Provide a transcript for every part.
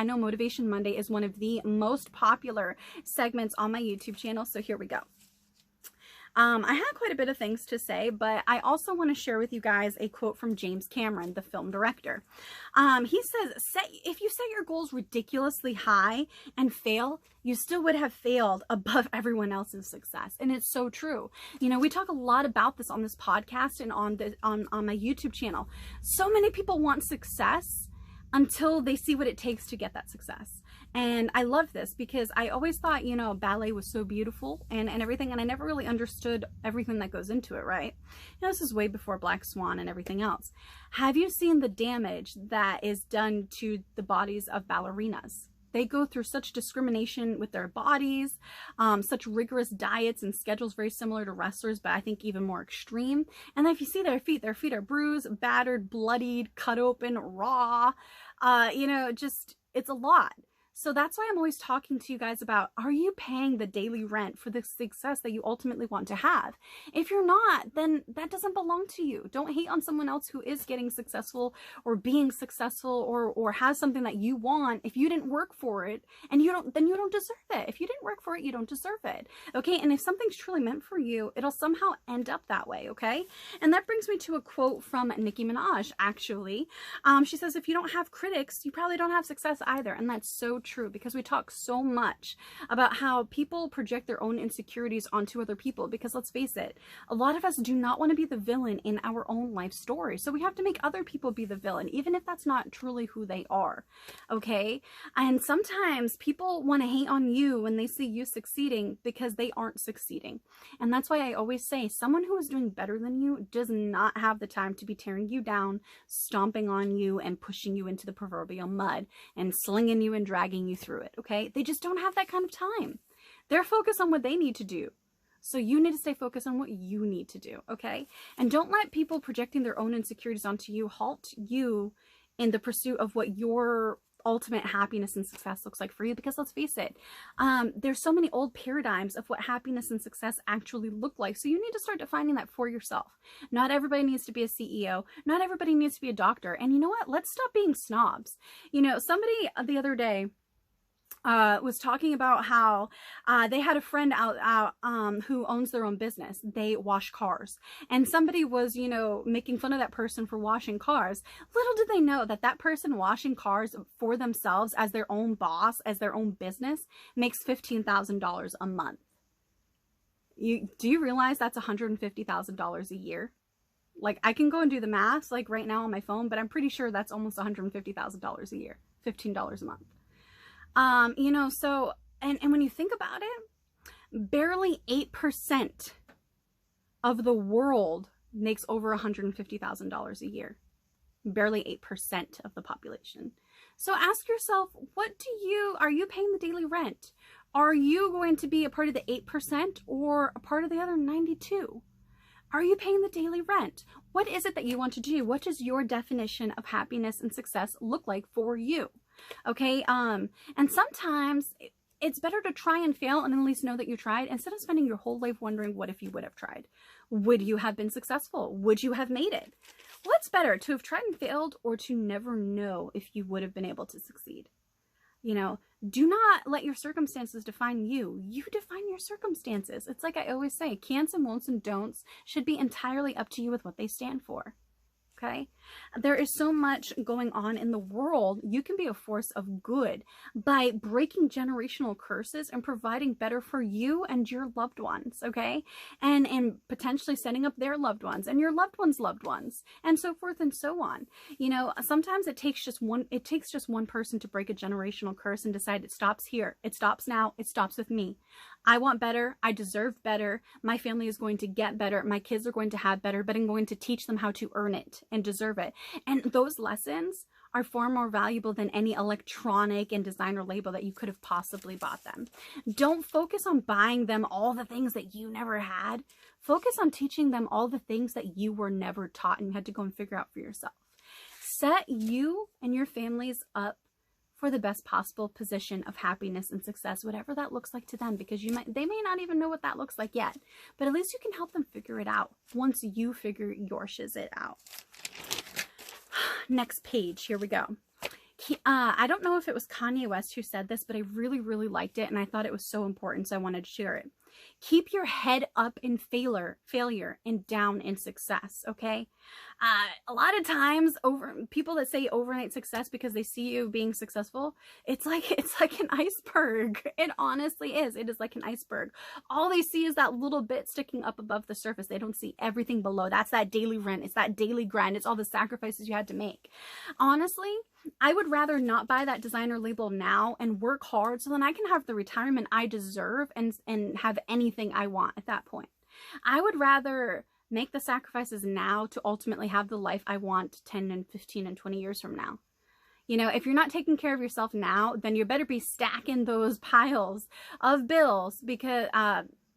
I know Motivation Monday is one of the most popular segments on my YouTube channel, so here we go. I had quite a bit of things to say, but I also want to share with you guys a quote from James Cameron, the film director. He says, if you set your goals ridiculously high and fail, you still would have failed above everyone else's success. And it's so true. You know, we talk a lot about this on this podcast and on my YouTube channel. So many people want success until they see what it takes to get that success. And I love this because I always thought, you know, ballet was so beautiful and everything, and I never really understood everything that goes into it, right? You know, this is way before Black Swan and everything else. Have you seen the damage that is done to the bodies of ballerinas? They go through such discrimination with their bodies, such rigorous diets and schedules very similar to wrestlers, but I think even more extreme. And if you see their feet are bruised, battered, bloodied, cut open, raw. You know, just, it's a lot. So that's why I'm always talking to you guys about, are you paying the daily rent for the success that you ultimately want to have? If you're not, then that doesn't belong to you. Don't hate on someone else who is getting successful or being successful or has something that you want if you didn't work for it, and then you don't deserve it. If you didn't work for it, you don't deserve it. Okay? And if something's truly meant for you, it'll somehow end up that way, okay? And that brings me to a quote from Nicki Minaj, actually. She says, if you don't have critics, you probably don't have success either. And that's so true, because we talk so much about how people project their own insecurities onto other people, because let's face it, a lot of us do not want to be the villain in our own life story. So we have to make other people be the villain, even if that's not truly who they are. Okay? And sometimes people want to hate on you when they see you succeeding because they aren't succeeding. And that's why I always say someone who is doing better than you does not have the time to be tearing you down, stomping on you, and pushing you into the proverbial mud and slinging you and dragging you through it, okay? They just don't have that kind of time. They're focused on what they need to do. So you need to stay focused on what you need to do, okay? And don't let people projecting their own insecurities onto you halt you in the pursuit of what your ultimate happiness and success looks like for you, because let's face it, there's so many old paradigms of what happiness and success actually look like. So you need to start defining that for yourself. Not everybody needs to be a CEO. Not everybody needs to be a doctor. And you know what? Let's stop being snobs. You know, somebody the other day was talking about how they had a friend out who owns their own business. They wash cars, and somebody was, you know, making fun of that person for washing cars. Little did they know that that person washing cars for themselves as their own boss, as their own business, makes $15,000 a month. Do you realize that's $150,000 a year? Like, I can go and do the math like right now on my phone, but I'm pretty sure that's almost $150,000 a year, $15 a month. You know, so, and when you think about it, barely 8% of the world makes over $150,000 a year. Barely 8% of the population. So ask yourself, are you paying the daily rent? Are you going to be a part of the 8% or a part of the other 92? Are you paying the daily rent? What is it that you want to do? What does your definition of happiness and success look like for you? Okay, and sometimes it's better to try and fail and at least know that you tried, instead of spending your whole life wondering what if you would have tried. Would you have been successful? Would you have made it? What's better, to have tried and failed, or to never know if you would have been able to succeed? You know, do not let your circumstances define you. You define your circumstances. It's like I always say, can'ts and won'ts and don'ts should be entirely up to you with what they stand for. Okay? There is so much going on in the world. You can be a force of good by breaking generational curses and providing better for you and your loved ones, okay? And potentially setting up their loved ones and your loved ones, and so forth and so on. You know, sometimes it takes just one person to break a generational curse and decide it stops here. It stops now. It stops with me. I want better. I deserve better. My family is going to get better. My kids are going to have better, but I'm going to teach them how to earn it and deserve it. And those lessons are far more valuable than any electronic and designer label that you could have possibly bought them. Don't focus on buying them all the things that you never had. Focus on teaching them all the things that you were never taught and you had to go and figure out for yourself. Set you and your families up for the best possible position of happiness and success, whatever that looks like to them, because they may not even know what that looks like yet, but at least you can help them figure it out once you figure your shizit out. Next page, here we go. I don't know if it was Kanye West who said this, but I really, really liked it, and I thought it was so important, so I wanted to share it. Keep your head up in failure and down in success, okay? A lot of times, people that say overnight success because they see you being successful, it's like an iceberg. It honestly is. It is like an iceberg. All they see is that little bit sticking up above the surface. They don't see everything below. That's that daily rent. It's that daily grind. It's all the sacrifices you had to make. Honestly, I would rather not buy that designer label now and work hard so then I can have the retirement I deserve and have anything I want at that point. I would rather make the sacrifices now to ultimately have the life I want 10 and 15 and 20 years from now. You know, if you're not taking care of yourself now, then you better be stacking those piles of bills because,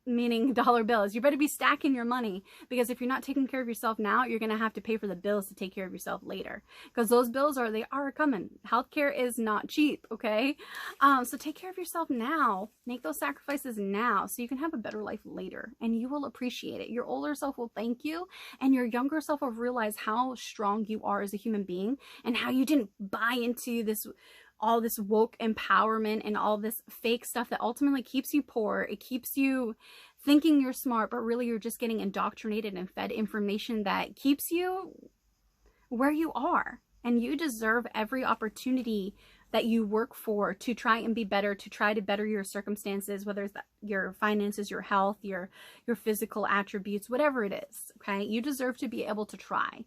meaning dollar bills. You better be stacking your money, because if you're not taking care of yourself now, you're going to have to pay for the bills to take care of yourself later, because those bills are coming. Healthcare is not cheap. Okay. So take care of yourself now, make those sacrifices now so you can have a better life later, and you will appreciate it. Your older self will thank you, and your younger self will realize how strong you are as a human being and how you didn't buy into all this woke empowerment and all this fake stuff that ultimately keeps you poor. It keeps you thinking you're smart, but really you're just getting indoctrinated and fed information that keeps you where you are. And you deserve every opportunity that you work for to try and be better, to try to better your circumstances, whether it's your finances, your health, your physical attributes, whatever it is. Okay. You deserve to be able to try.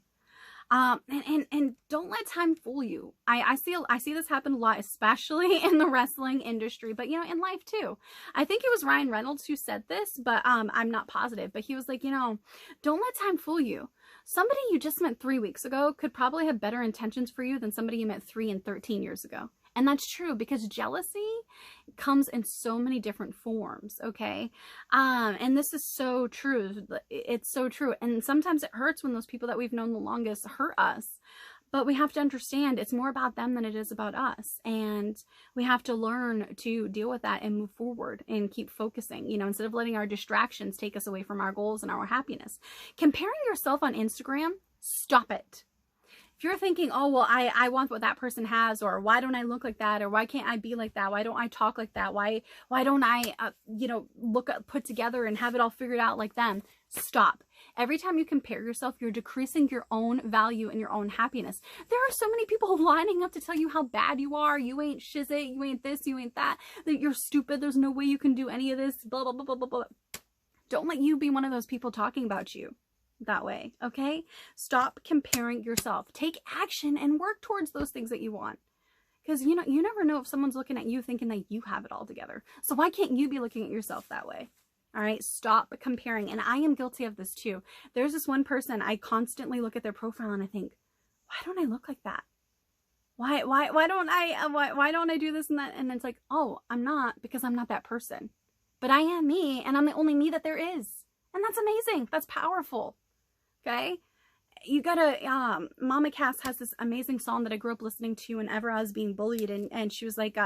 And don't let time fool you. I see this happen a lot, especially in the wrestling industry, but, you know, in life too. I think it was Ryan Reynolds who said this, but, I'm not positive, but he was like, you know, don't let time fool you. Somebody you just met 3 weeks ago could probably have better intentions for you than somebody you met 3 and 13 years ago. And that's true, because jealousy comes in so many different forms, okay? And this is so true. It's so true. And sometimes it hurts when those people that we've known the longest hurt us. But we have to understand it's more about them than it is about us. And we have to learn to deal with that and move forward and keep focusing, you know, instead of letting our distractions take us away from our goals and our happiness. Comparing yourself on Instagram, stop it. If you're thinking, oh, well, I want what that person has, or why don't I look like that, or why can't I be like that? Why don't I talk like that? Why don't I, you know, put together and have it all figured out like them? Stop. Every time you compare yourself, you're decreasing your own value and your own happiness. There are so many people lining up to tell you how bad you are. You ain't shizit. You ain't this. You ain't that. That you're stupid. There's no way you can do any of this. Blah, blah, blah, blah, blah, blah. Don't let you be one of those people talking about you that way, okay? Stop comparing yourself. Take action and work towards those things that you want. Because, you know, you never know if someone's looking at you thinking that you have it all together. So why can't you be looking at yourself that way? All right, stop comparing. And I am guilty of this too. There's this one person, I constantly look at their profile and I think, why don't I look like that? Why don't I do this and that? And it's like, oh, I'm not, because I'm not that person. But I am me, and I'm the only me that there is. And that's amazing. That's powerful. Okay? You gotta, Mama Cass has this amazing song that I grew up listening to whenever I was being bullied, and she was like,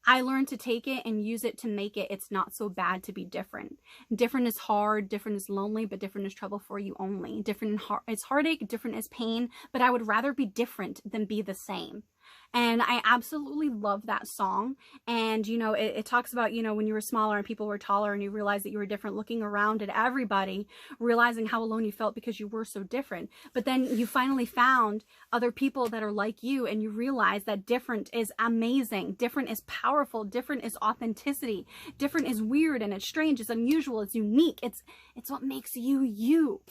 I learned to take it and use it to make it. It's not so bad to be different. Different is hard, different is lonely, but different is trouble for you only. Different is heartache, different is pain, but I would rather be different than be the same. And I absolutely love that song. And, you know, it talks about, you know, when you were smaller and people were taller and you realized that you were different, looking around at everybody, realizing how alone you felt because you were so different. But then you finally found other people that are like you, and you realize that different is amazing. Different is powerful. Different is authenticity. Different is weird, and it's strange. It's unusual. It's unique. It's what makes you, you.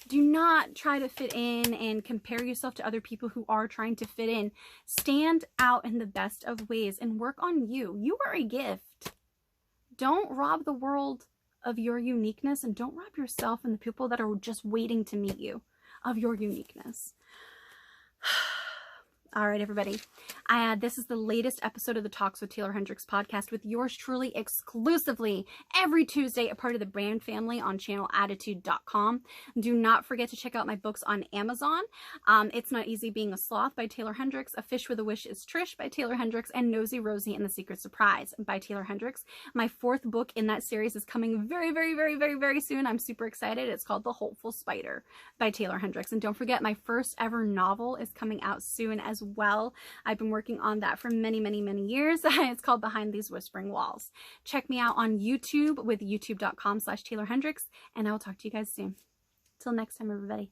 Do not try to fit in and compare yourself to other people who are trying to fit in. Stand out in the best of ways and work on you. You are a gift. Don't rob the world of your uniqueness, and don't rob yourself and the people that are just waiting to meet you of your uniqueness. All right, everybody. This is the latest episode of the Talks with Taeler Hendrix podcast, with yours truly exclusively every Tuesday, a part of the brand family on channelattitude.com. Do not forget to check out my books on Amazon. It's Not Easy Being a Sloth by Taeler Hendrix, A Fish with a Wish is Trish by Taeler Hendrix, and Nosy Rosie and the Secret Surprise by Taeler Hendrix. My 4th book in that series is coming very, very, very, very, very soon. I'm super excited. It's called The Hopeful Spider by Taeler Hendrix. And don't forget, my first ever novel is coming out soon as as well. I've been working on that for many, many, many years. It's called Behind These Whispering Walls. Check me out on YouTube with youtube.com/Taeler Hendrix, and I will talk to you guys soon. Till next time, everybody.